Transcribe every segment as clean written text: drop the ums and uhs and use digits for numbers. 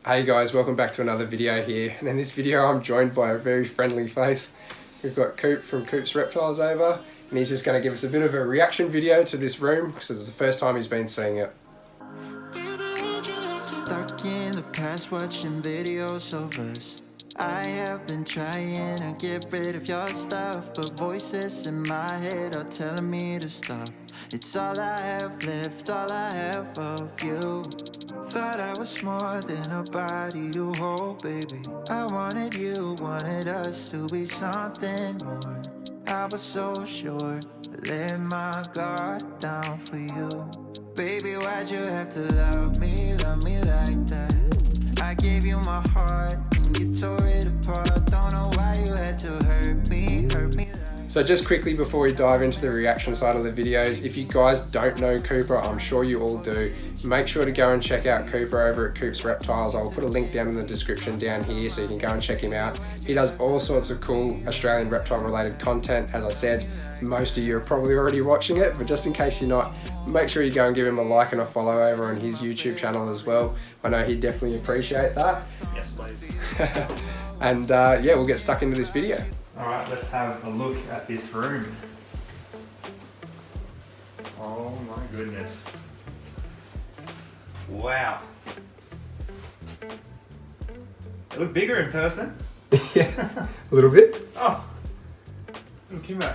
Hey guys, welcome back to another video here. And in this video I'm joined by a very friendly face. We've got Coop from Coop's Reptiles over, and he's just going to give us a bit of a reaction video to this room because it's the first time he's been seeing it. Stuck in the past watching videos of us. I have been trying to get rid of your stuff, but voices in my head are telling me to stop. It's all I have left, all I have of you. Thought I was more than a body to hold, baby. I wanted you, wanted us to be something more. I was so sure, but let my guard down for you. Baby, why'd you have to love me like that? I gave you my heart and you tore it apart. Don't know why you had to hurt me like. So just quickly before we dive into the reaction side of the videos, if you guys don't know Cooper, I'm sure you all do, make sure to go and check out Cooper over at Coop's Reptiles. I'll put a link down in the description down here so you can go and check him out. He does all sorts of cool Australian reptile related content. As I said, most of you are probably already watching it, but just in case you're not, make sure you go and give him a like and a follow over on his YouTube channel as well. I know he'd definitely appreciate that. Yes, please. And yeah, we'll get stuck into this video. Alright, let's have a look at this room. Oh my goodness. Wow. They look bigger in person. Yeah, a little bit. Oh, little Kimbo.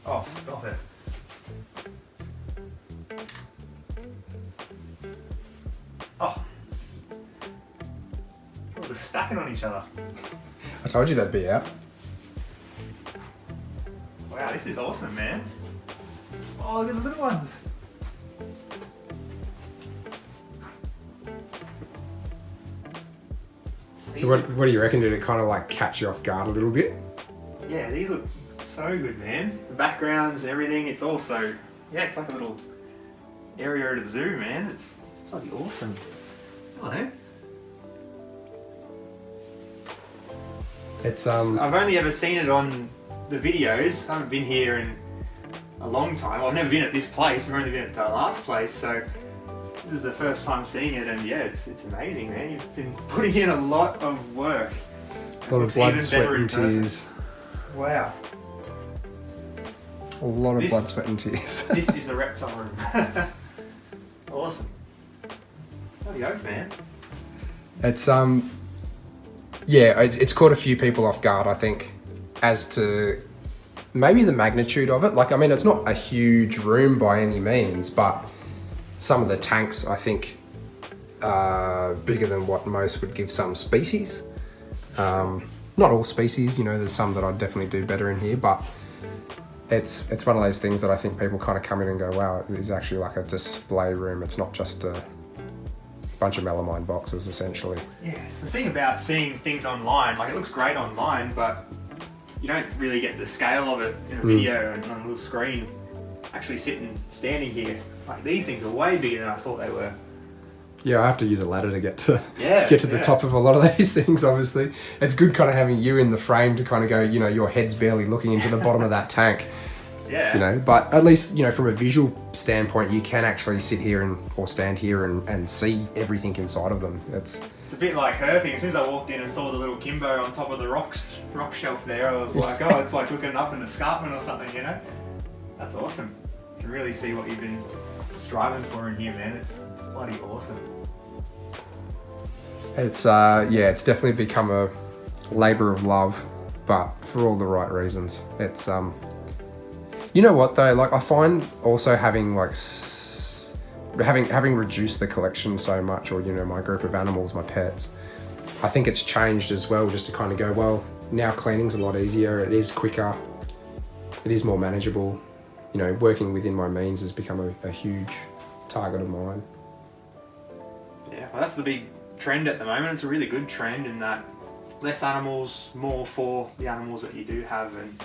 Oh, stop it. Oh. Oh, they're stacking on each other. I told you that'd be out. Wow, this is awesome, man. Oh, look at the little ones. So what do you reckon? Did it kind of like catch you off guard a little bit? Yeah, these look so good, man. The backgrounds and everything, it's also, yeah, it's like a little area at a zoo, man. It's bloody awesome. Hello. It's I've only ever seen it on the videos. I haven't been here in a long time. Well, I've never been at this place. I've only been at the last place, so this is the first time seeing it, and yeah, it's amazing, man. You've been putting in a lot of work. a lot of blood, sweat and tears. Wow. A lot of blood, sweat and tears. This is a reptile room. Awesome. Bloody oath, man. It's yeah, it's caught a few people off guard, I think, as to maybe the magnitude of it. Like, I mean, it's not a huge room by any means, but some of the tanks, I think, are bigger than what most would give some species. Not all species, you know, there's some that I'd definitely do better in here, but it's one of those things that I think people kind of come in and go, wow, it is actually like a display room. It's not just a bunch of melamine boxes, essentially. Yeah, it's the thing about seeing things online. Like, it looks great online, but you don't really get the scale of it in a video and on a little screen. Actually standing here, like, these things are way bigger than I thought they were. Yeah, I have to use a ladder to get to the yeah. top of a lot of these things, obviously. It's good kind of having you in the frame to kind of go, you know, your head's barely looking into the bottom of that tank. Yeah. You know, but at least, you know, from a visual standpoint, you can actually sit here or stand here and see everything inside of them. It's a bit like herping. As soon as I walked in and saw the little Kimbo on top of the rock shelf there, I was like, oh, it's like looking up an escarpment or something, you know? That's awesome. You can really see what you've been striving for in here, man. It's bloody awesome. It's yeah, it's definitely become a labour of love, but for all the right reasons. It's you know what though, like, I find also having like having reduced the collection so much, or, you know, my group of animals, my pets, I think it's changed as well, just to kind of go, well, now cleaning's a lot easier, it is quicker, it is more manageable. You know, working within my means has become a huge target of mine. Yeah, well, that's the big trend at the moment. It's a really good trend in that less animals, more for the animals that you do have, and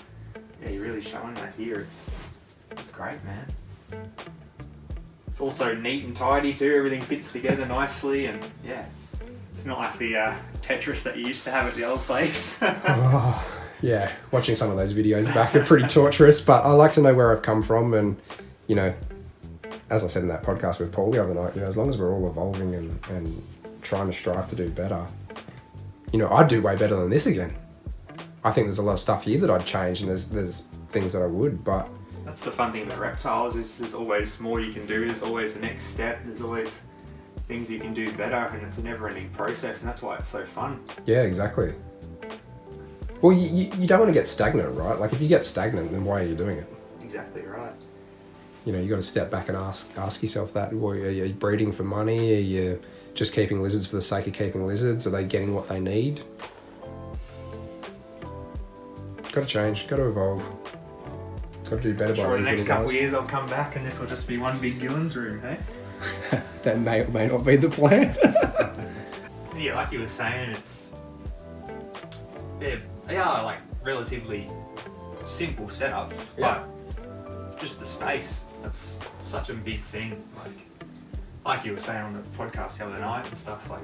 yeah, you're really showing that here. It's great, man. It's also neat and tidy too. Everything fits together nicely, and yeah, it's not like the Tetris that you used to have at the old place. Oh, yeah, watching some of those videos back are pretty torturous, but I like to know where I've come from, and, you know, as I said in that podcast with Paul the other night, you know, as long as we're all evolving and trying to strive to do better. You know, I'd do way better than this again. I think there's a lot of stuff here that I'd change, and there's things that I would, but... That's the fun thing about reptiles, is there's always more you can do, there's always the next step, there's always things you can do better, and it's a never-ending process, and that's why it's so fun. Yeah, exactly. Well, you don't want to get stagnant, right? Like, if you get stagnant, then why are you doing it? Exactly right. You know, you got to step back and ask yourself that. Well, are you breeding for money? Are you just keeping lizards for the sake of keeping lizards? Are they getting what they need? Got to change. Got to evolve. Got to do better. Sure, the next couple of years I'll come back and this will just be one big Gillen's room, hey? That may or may not be the plan. Yeah, like you were saying, they are like relatively simple setups, but just the space, that's such a big thing. Like you were saying on the podcast the other night and stuff, like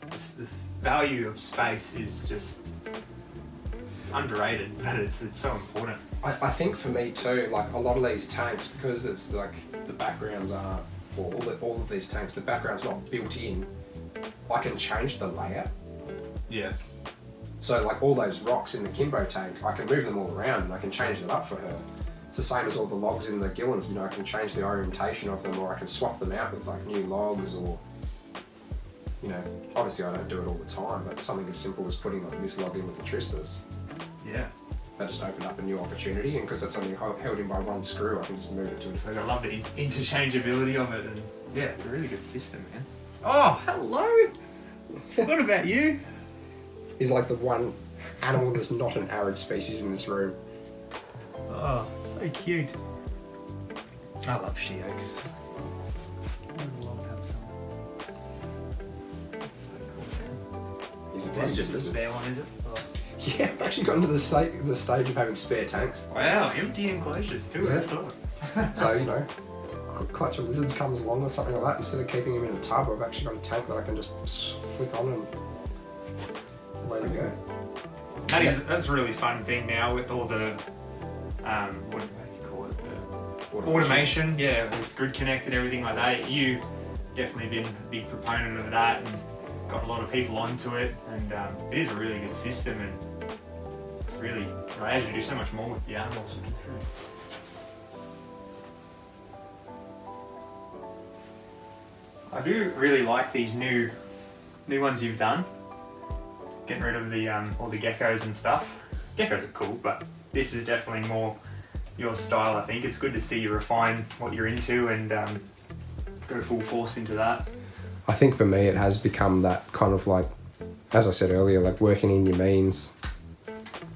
it's the value of space is just, it's underrated, but it's so important. I think for me too, like a lot of these tanks, because it's like the backgrounds are, or all of these tanks, the background's not built in, I can change the layout. Yeah. So like all those rocks in the Kimbo tank, I can move them all around and I can change it up for her. It's the same as all the logs in the Gillens, you know, I can change the orientation of them, or I can swap them out with like new logs, or, you know, obviously I don't do it all the time, but something as simple as putting like this log in with the Tristas. Yeah. That just opened up a new opportunity, and because that's only held in by one screw, I can just move it to it. I love the interchangeability of it, and yeah, it's a really good system, man. Oh, hello! What about you? He's like the one animal that's not an arid species in this room. Oh, so cute. I love she-oaks. I would love to have some. That's so cool, man. Is this just a spare one, is it? Oh. Yeah, I've actually gotten to the stage of having spare tanks. Wow, empty enclosures. Who would have thought? So, you know, clutch of lizards comes along or something like that, instead of keeping them in a tub, I've actually got a tank that I can just flick on and away we go. That's a really fun thing now with all the, what do you call it? The automation, yeah, with grid connect and everything like that. You definitely been a big proponent of that and got a lot of people onto it, and it is a really good system, and it's really allows you to do so much more with the animals, which is really... I do really like these new ones you've done. Getting rid of the all the geckos and stuff. Geckos are cool, but this is definitely more your style. I think it's good to see you refine what you're into and go full force into that. I think for me it has become that kind of like, as I said earlier, like working in your means,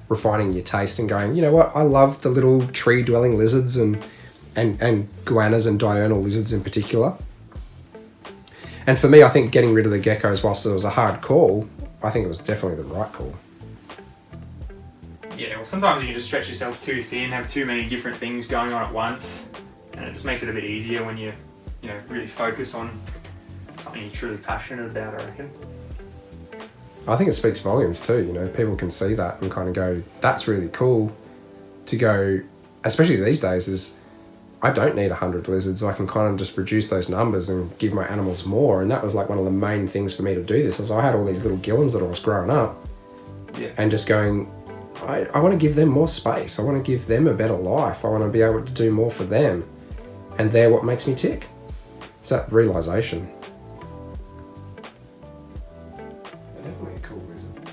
refining your taste and going, you know what, I love the little tree-dwelling lizards and goannas and diurnal lizards in particular. And for me, I think getting rid of the geckos, whilst it was a hard call, I think it was definitely the right call. Yeah, well, sometimes you can just stretch yourself too thin, have too many different things going on at once, and it just makes it a bit easier when you really focus on something you're truly passionate about, I reckon. I think it speaks volumes too, you know, people can see that and kind of go, that's really cool to go, especially these days, is I don't need 100 lizards. I can kind of just reduce those numbers and give my animals more. And that was like one of the main things for me to do this, is I had all these little Gillens that I was growing up, and just going, I want to give them more space. I want to give them a better life. I want to be able to do more for them. And they're what makes me tick. It's that realisation. They're definitely a cool lizard.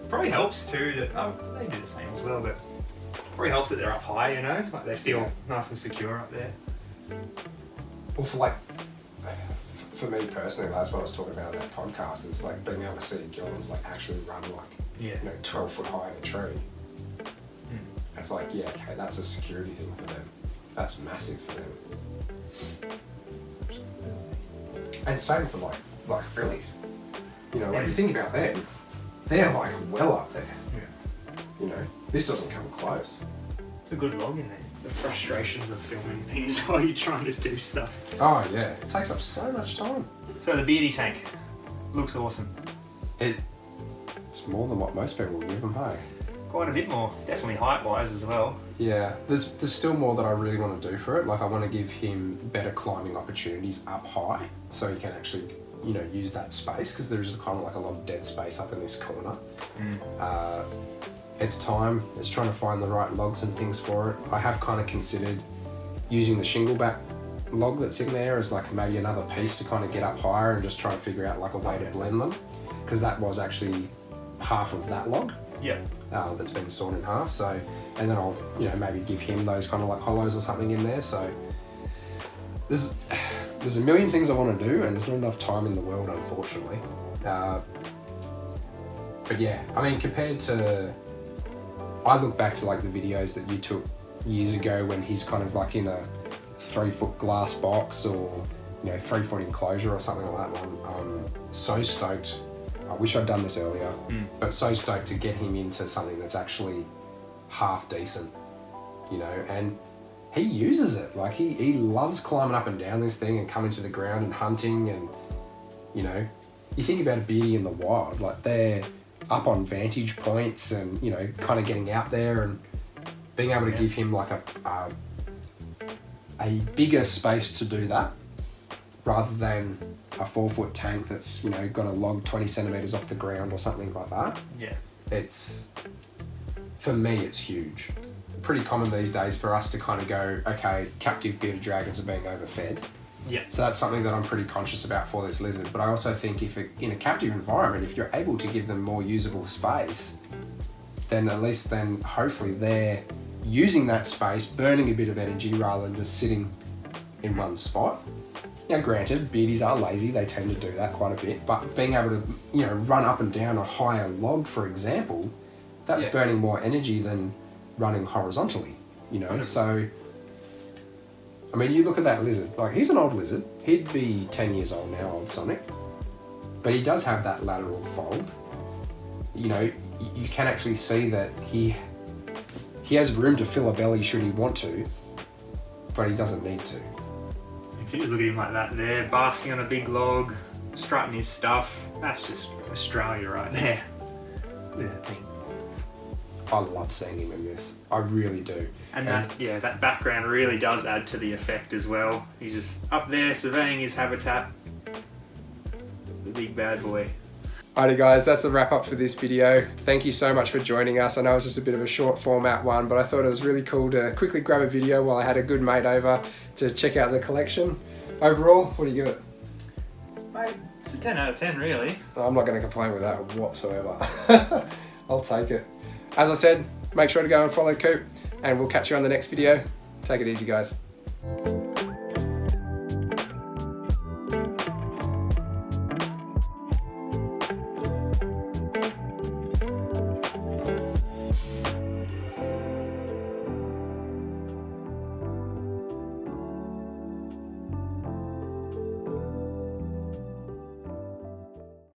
Probably helps too that, they do the same as well, but probably helps that they're up high, you know, like they feel nice and secure up there. Well, for me personally, that's what I was talking about in that podcast, is like being able to see Gillens like actually run like 12 foot high in a tree. It's like, yeah, okay, that's a security thing for them. That's massive for them. And same for like frillies. You know, like you think about them, they're like well up there. Yeah. You know, this doesn't come close. It's a good log in there. The frustrations of filming things while you're trying to do stuff. Oh yeah, it takes up so much time. So the beardy tank looks awesome. It's more than what most people will give them, hey? quite a bit more, definitely height-wise as well. Yeah, there's still more that I really want to do for it. Like I want to give him better climbing opportunities up high, so he can actually, you know, use that space, because there's kind of like a lot of dead space up in this corner. It's time. It's trying to find the right logs and things for it. I have kind of considered using the shingleback log that's in there as like maybe another piece to kind of get up higher and just try and figure out like a way to blend them, because that was actually half of that log. Yeah. That's been sawn in half. So, and then I'll, you know, maybe give him those kind of like hollows or something in there. So there's a million things I want to do, and there's not enough time in the world, unfortunately. But yeah, I mean, compared to, I look back to like the videos that you took years ago when he's kind of like in a 3-foot glass box, or, you know, 3-foot enclosure or something like that one. I'm so stoked. I wish I'd done this earlier, but so stoked to get him into something that's actually half decent, you know, and he uses it. Like he loves climbing up and down this thing and coming to the ground and hunting, and, you know, you think about a beardy in the wild, like they're up on vantage points and, you know, kind of getting out there and being able to give him like a bigger space to do that, rather than a 4-foot tank that's, you know, got a log 20 centimeters off the ground or something like that. Yeah. It's, for me, it's huge. Pretty common these days for us to kind of go, okay, captive bearded dragons are being overfed. Yeah. So that's something that I'm pretty conscious about for this lizard. But I also think if in a captive environment, if you're able to give them more usable space, then at least then hopefully they're using that space, burning a bit of energy rather than just sitting in one spot. Now granted, beardies are lazy, they tend to do that quite a bit, but being able to, you know, run up and down a higher log, for example, that's burning more energy than running horizontally, you know. 100%. So, I mean, you look at that lizard, like he's an old lizard, he'd be 10 years old now, old Sonic, but he does have that lateral fold. You know, you can actually see that he has room to fill a belly should he want to, but he doesn't need to. If you just look at him like that there, basking on a big log, strutting his stuff, that's just Australia right there. Look at that thing. I love seeing him in this. I really do. And that background really does add to the effect as well. He's just up there surveying his habitat. The big bad boy. Alrighty guys, that's the wrap up for this video. Thank you so much for joining us. I know it's just a bit of a short format one, but I thought it was really cool to quickly grab a video while I had a good mate over to check out the collection. Overall, what do you give it? Mate, it's a 10 out of 10 really. I'm not going to complain with that whatsoever. I'll take it. As I said, make sure to go and follow Coop, and we'll catch you on the next video. Take it easy guys.